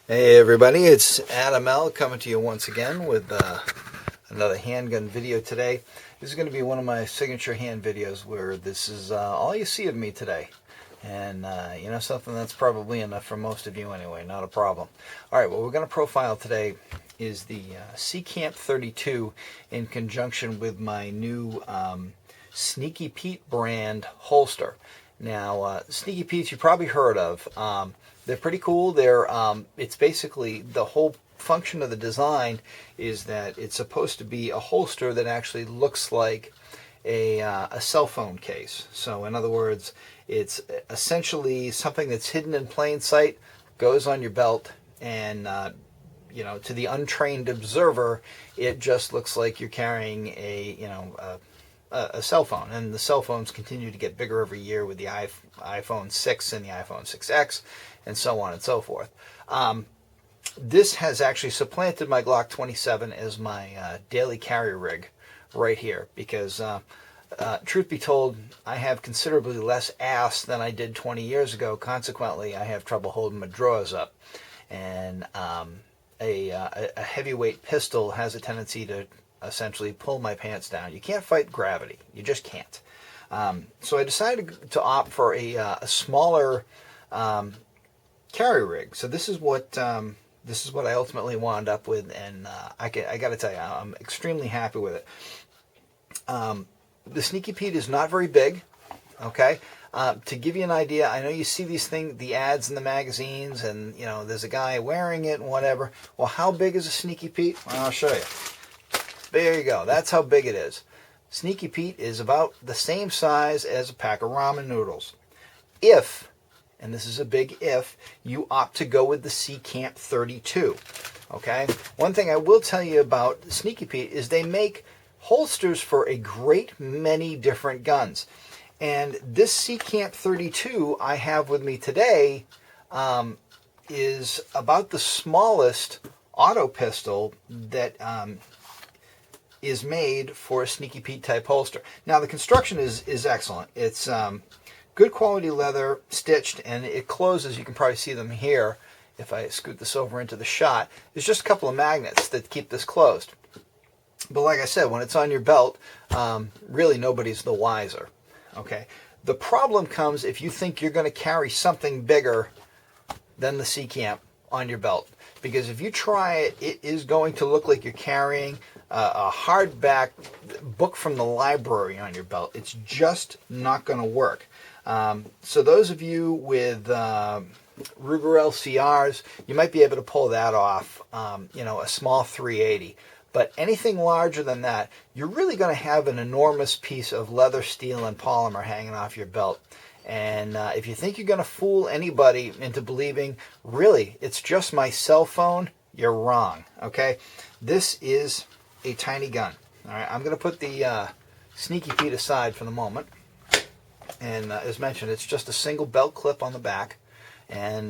Hey everybody, it's Adam L. coming to you once again with another handgun video today. This is going to be one of my signature hand videos where this is all you see of me today. And you know something, that's probably enough for most of you anyway, not a problem. Alright, what we're going to profile today is the Seecamp 32 in conjunction with my new Sneaky Pete brand holster. Now, Sneaky Pete's you probably heard of. They're pretty cool. It's basically the whole function of the design is that it's supposed to be a holster that actually looks like a cell phone case. So in other words, it's essentially something that's hidden in plain sight, goes on your belt, and you know, to the untrained observer, it just looks like you're carrying a cell phone. And the cell phones continue to get bigger every year with the iPhone 6 and the iPhone 6X and so on and so forth. This has actually supplanted my Glock 27 as my daily carry rig right here because truth be told, I have considerably less ass than I did 20 years ago. Consequently, I have trouble holding my drawers up. And a heavyweight pistol has a tendency to essentially pull my pants down. You can't fight gravity. You just can't. So I decided to opt for a smaller carry rig. So this is what I ultimately wound up with, and I got to tell you, I'm extremely happy with it. The Sneaky Pete is not very big. Okay. To give you an idea, I know you see the ads in the magazines, and you know there's a guy wearing it and whatever. Well, how big is a Sneaky Pete? Well, I'll show you. There you go. That's how big it is. Sneaky Pete is about the same size as a pack of ramen noodles. If, and this is a big if, you opt to go with the Seecamp 32. Okay? One thing I will tell you about Sneaky Pete is they make holsters for a great many different guns. And this Seecamp 32 I have with me today is about the smallest auto pistol that is made for a Sneaky Pete type holster. Now the construction is excellent. It's good quality leather, stitched, and it closes. You can probably see them here if I scoot this over into the shot. There's just a couple of magnets that keep this closed. But like I said, when it's on your belt, really nobody's the wiser. Okay. The problem comes if you think you're going to carry something bigger than the Seecamp on your belt. Because if you try it, it is going to look like you're carrying a hardback book from the library on your belt. It's just not going to work. So those of you with Ruger LCRs, you might be able to pull that off, you know, a small 380. But anything larger than that, you're really going to have an enormous piece of leather, steel, and polymer hanging off your belt. And if you think you're going to fool anybody into believing, really, it's just my cell phone, you're wrong. Okay? This is a tiny gun. All right, I'm going to put the Sneaky Pete aside for the moment. And as mentioned, it's just a single belt clip on the back. And,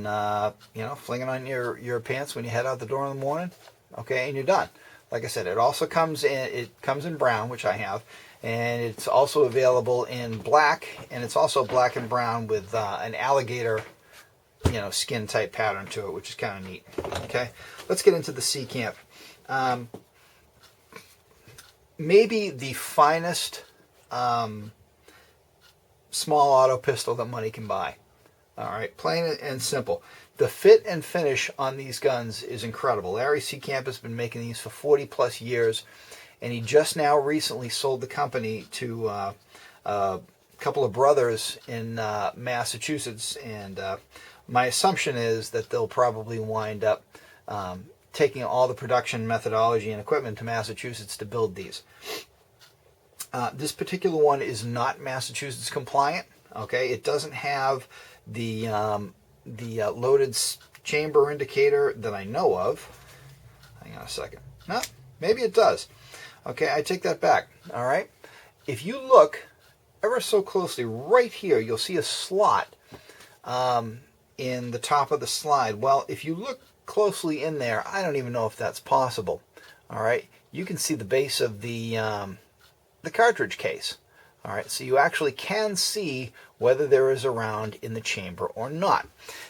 you know, fling it on your pants when you head out the door in the morning. Okay, and you're done. Like I said, it also comes in brown, which I have, and it's also available in black, and it's also black and brown with an alligator, you know, skin type pattern to it, which is kind of neat. Okay, let's get into the Seecamp. Maybe the finest small auto pistol that money can buy. All right, plain and simple. The fit and finish on these guns is incredible. Larry Seecamp has been making these for 40 plus years, and he just now recently sold the company to a couple of brothers in Massachusetts, and my assumption is that they'll probably wind up taking all the production methodology and equipment to Massachusetts to build these. This particular one is not Massachusetts compliant. Okay, it doesn't have the loaded chamber indicator that I know of. Hang on a second. No, maybe it does. Okay, I take that back. All right. If you look ever so closely right here, you'll see a slot in the top of the slide. Well, if you look closely in there, I don't even know if that's possible. All right. You can see the base of the cartridge case. All right, so you actually can see whether there is a round in the chamber or not.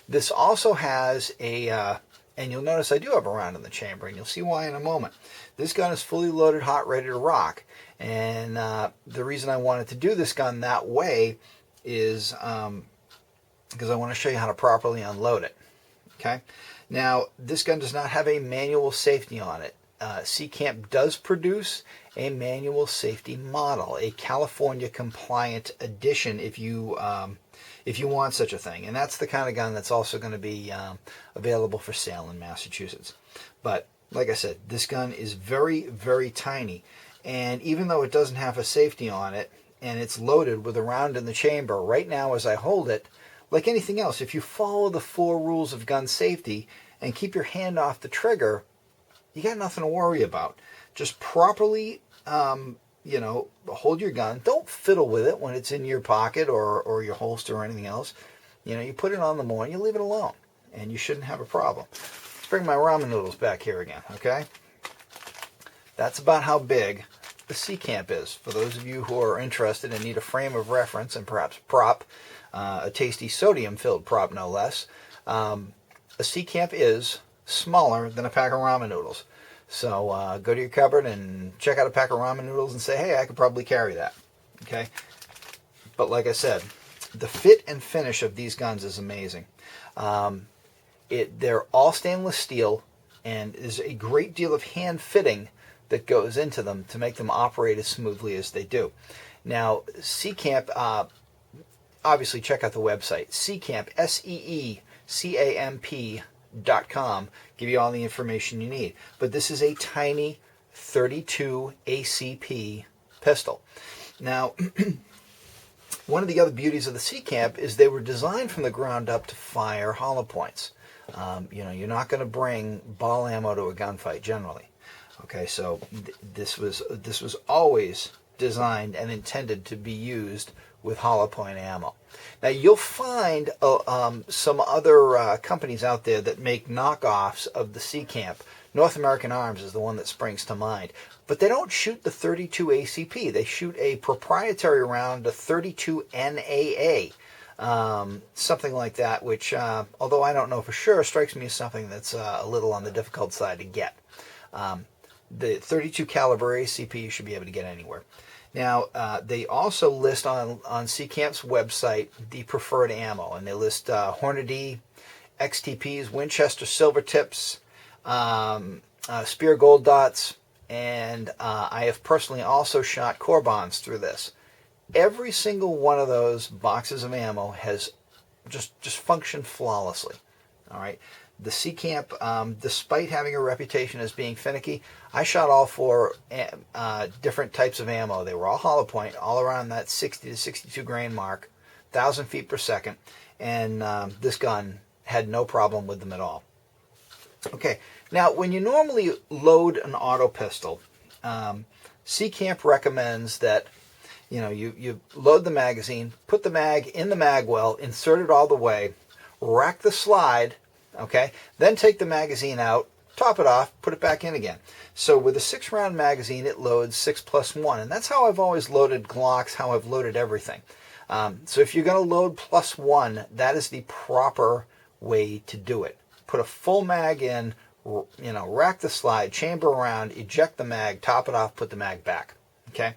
This also has a And you'll notice I do have a round in the chamber, and you'll see why in a moment. This gun is fully loaded, hot, ready to rock. And the reason I wanted to do this gun that way is because I want to show you how to properly unload it. Okay. Now, this gun does not have a manual safety on it. Seecamp does produce a manual safety model, a California compliant edition if you want such a thing. And that's the kind of gun that's also going to be available for sale in Massachusetts. But like I said, this gun is very, very tiny. And even though it doesn't have a safety on it, and it's loaded with a round in the chamber, right now as I hold it, like anything else, if you follow the 4 rules of gun safety and keep your hand off the trigger, you got nothing to worry about. Just properly, hold your gun. Don't fiddle with it when it's in your pocket or your holster or anything else. You put it on the morning, you leave it alone, and you shouldn't have a problem. Let's bring my ramen noodles back here again, okay? That's about how big the Seecamp is. For those of you who are interested and need a frame of reference and perhaps prop, a tasty sodium-filled prop no less, a Seecamp is smaller than a pack of ramen noodles. So go to your cupboard and check out a pack of ramen noodles and say, hey, I could probably carry that. Okay? But like I said, the fit and finish of these guns is amazing. They're all stainless steel, and there's a great deal of hand fitting that goes into them to make them operate as smoothly as they do. Now, Seecamp, obviously check out the website, Seecamp, SEECAMP.com, give you all the information you need. But this is a tiny 32 ACP pistol. Now, one of the other beauties of the Seecamp is they were designed from the ground up to fire hollow points. You're not going to bring ball ammo to a gunfight generally. Okay, so this was always designed and intended to be used with hollow point ammo. Now you'll find some other companies out there that make knockoffs of the Seecamp. North American Arms is the one that springs to mind. But they don't shoot the 32 ACP. They shoot a proprietary round, a 32 NAA. Something like that, which, although I don't know for sure, strikes me as something that's a little on the difficult side to get. The 32 caliber ACP you should be able to get anywhere. Now, they also list on Seecamp's website the preferred ammo, and they list Hornady, XTPs, Winchester silver tips, Spear gold dots, and I have personally also shot Corbons through this. Every single one of those boxes of ammo has just functioned flawlessly. All right. The Seecamp, despite having a reputation as being finicky, I shot all 4 different types of ammo. They were all hollow point, all around that 60 to 62 grain mark, 1,000 feet per second, and this gun had no problem with them at all. Okay, now when you normally load an auto pistol, Seecamp recommends that you load the magazine, put the mag in the mag well, insert it all the way, rack the slide. Okay, then take the magazine out, top it off, put it back in again. So with a 6-round magazine, it loads 6+1, and that's how I've always loaded Glocks, how I've loaded everything. So if you're going to load +1, that is the proper way to do it. Put a full mag in, rack the slide, chamber around, eject the mag, top it off, put the mag back. Okay.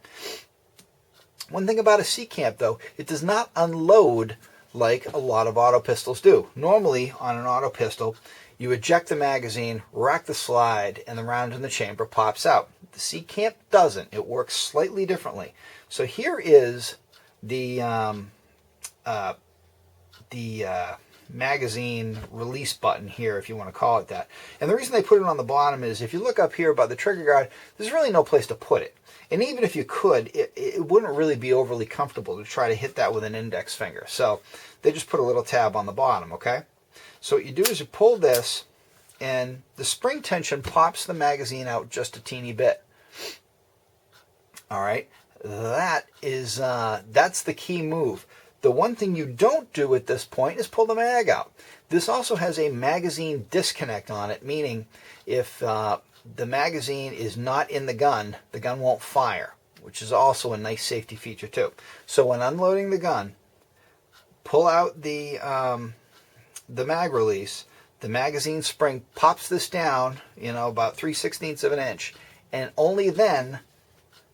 One thing about a Seecamp, though, it does not unload like a lot of auto pistols do. Normally, on an auto pistol, you eject the magazine, rack the slide, and the round in the chamber pops out. The Seecamp doesn't. It works slightly differently. So here is the magazine release button here, if you want to call it that. And the reason they put it on the bottom is if you look up here by the trigger guard, there's really no place to put it. And even if you could, it wouldn't really be overly comfortable to try to hit that with an index finger. So they just put a little tab on the bottom, okay? So what you do is you pull this, and the spring tension pops the magazine out just a teeny bit. All right? That's the key move. The one thing you don't do at this point is pull the mag out. This also has a magazine disconnect on it, meaning if the magazine is not in the gun won't fire, which is also a nice safety feature too. So when unloading the gun, pull out the mag release, the magazine spring pops this down, about 3/16 of an inch, and only then,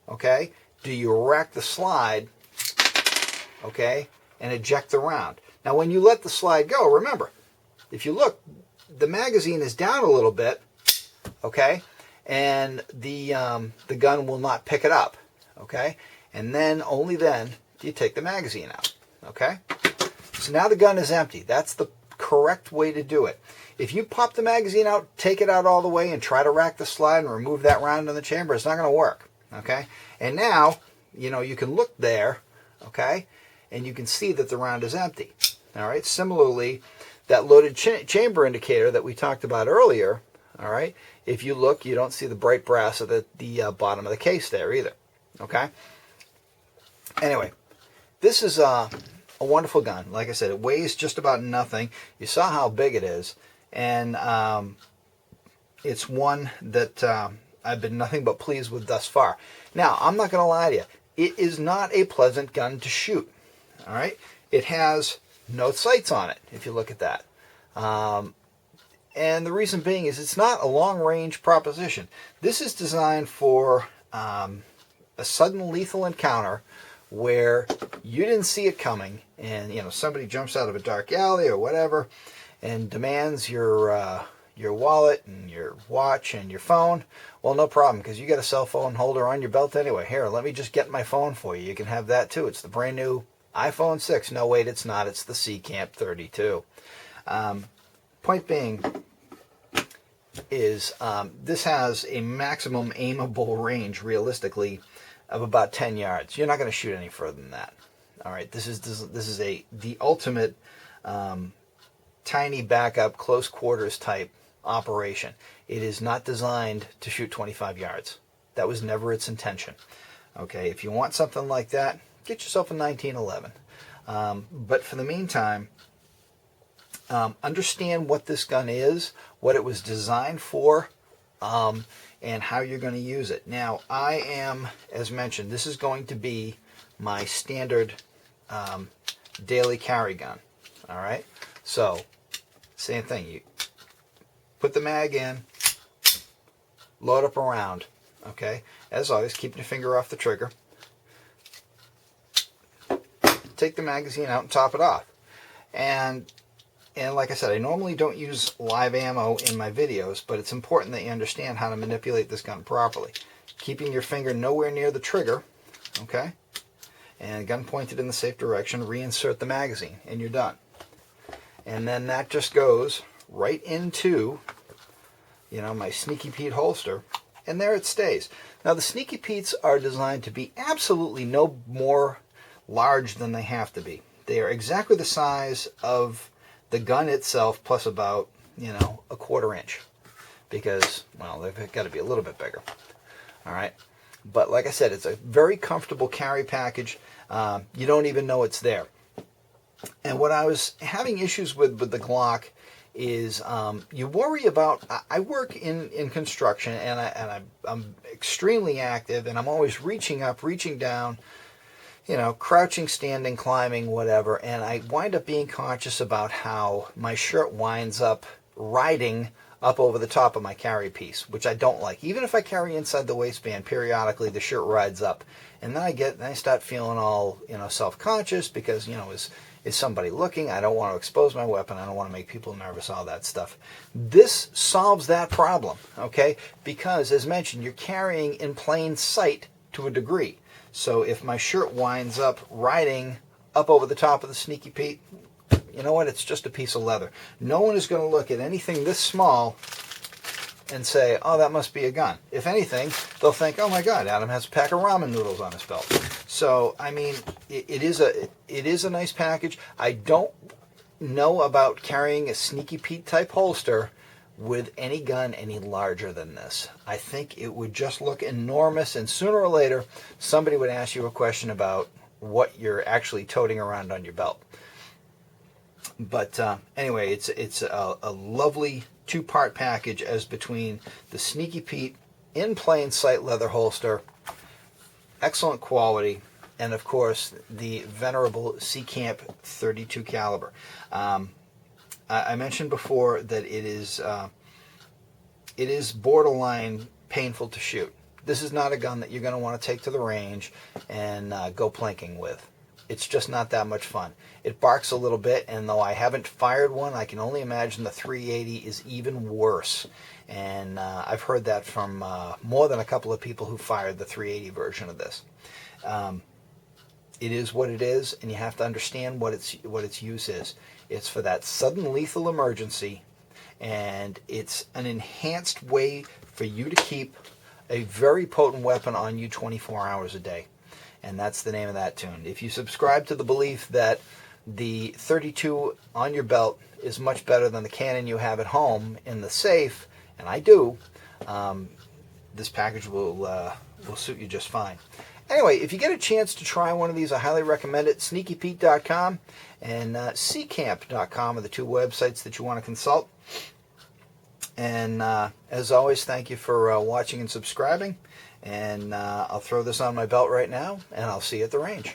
okay, do you rack the slide, okay, and eject the round. Now, when you let the slide go, remember, if you look, the magazine is down a little bit, okay, and the gun will not pick it up, okay, and then only then do you take the magazine out, okay. So now the gun is empty. That's the correct way to do it. If you pop the magazine out, take it out all the way, and try to rack the slide and remove that round in the chamber, it's not going to work, okay. And now, you can look there, okay, and you can see that the round is empty. All right. Similarly, that loaded chamber indicator that we talked about earlier, all right, if you look, you don't see the bright brass at the bottom of the case there either, okay. Anyway, this is a wonderful gun. Like I said, it weighs just about nothing. You saw how big it is, and it's one that I've been nothing but pleased with thus far. Now, I'm not going to lie to you. It is not a pleasant gun to shoot, all right. It has no sights on it, if you look at that. And the reason being is it's not a long-range proposition. This is designed for a sudden lethal encounter where you didn't see it coming, and somebody jumps out of a dark alley or whatever and demands your wallet and your watch and your phone. Well, no problem, because you got a cell phone holder on your belt anyway. Here, let me just get my phone for you. You can have that too. It's the brand new iPhone 6. No, wait, it's not. It's the Seecamp 32. Point being is this has a maximum aimable range, realistically, of about 10 yards. You're not going to shoot any further than that. All right, this is the ultimate tiny backup, close quarters type operation. It is not designed to shoot 25 yards. That was never its intention. Okay, if you want something like that, get yourself a 1911. But for the meantime, understand what this gun is, what it was designed for, and how you're going to use it. Now, I am, as mentioned, this is going to be my standard daily carry gun. All right? So, same thing. You put the mag in, load up a round. Okay? As always, keep your finger off the trigger. Take the magazine out and top it off. And like I said, I normally don't use live ammo in my videos, but it's important that you understand how to manipulate this gun properly. Keeping your finger nowhere near the trigger, okay? And gun pointed in the safe direction, reinsert the magazine, and you're done. And then that just goes right into, my Sneaky Pete holster, and there it stays. Now, the Sneaky Petes are designed to be absolutely no more large than they have to be. They are exactly the size of the gun itself, plus about, a quarter inch. Because, well, they've got to be a little bit bigger. All right? But like I said, it's a very comfortable carry package. You don't even know it's there. And what I was having issues with the Glock is you worry about, I work in construction, and I'm extremely active, and I'm always reaching up, reaching down, crouching, standing, climbing, whatever, and I wind up being conscious about how my shirt winds up riding up over the top of my carry piece, which I don't like. Even if I carry inside the waistband, periodically the shirt rides up, and then I start feeling all self-conscious because is somebody looking? I don't want to expose my weapon. I don't want to make people nervous. All that stuff. This solves that problem, okay? Because as mentioned, you're carrying in plain sight to a degree. So if my shirt winds up riding up over the top of the Sneaky Pete, you know what? It's just a piece of leather. No one is going to look at anything this small and say, oh, that must be a gun. If anything, they'll think, oh my God, Adam has a pack of ramen noodles on his belt. So, I mean, it is a nice package. I don't know about carrying a Sneaky Pete type holster with any gun any larger than this. I think it would just look enormous, and sooner or later, somebody would ask you a question about what you're actually toting around on your belt. But anyway, it's a lovely two-part package, as between the Sneaky Pete in plain sight leather holster, excellent quality, and of course the venerable Seecamp 32 caliber. I mentioned before that it is borderline painful to shoot. This is not a gun that you're going to want to take to the range and go plinking with. It's just not that much fun. It barks a little bit, and though I haven't fired one, I can only imagine the 380 is even worse. And I've heard that from more than a couple of people who fired the 380 version of this. It is what it is, and you have to understand what its use is. It's for that sudden lethal emergency, and it's an enhanced way for you to keep a very potent weapon on you 24 hours a day. And that's the name of that tune. If you subscribe to the belief that the 32 on your belt is much better than the cannon you have at home in the safe, and I do, this package will suit you just fine. Anyway, if you get a chance to try one of these, I highly recommend it. SneakyPete.com and Seecamp.com are the two websites that you want to consult. And as always, thank you for watching and subscribing. And I'll throw this on my belt right now, and I'll see you at the range.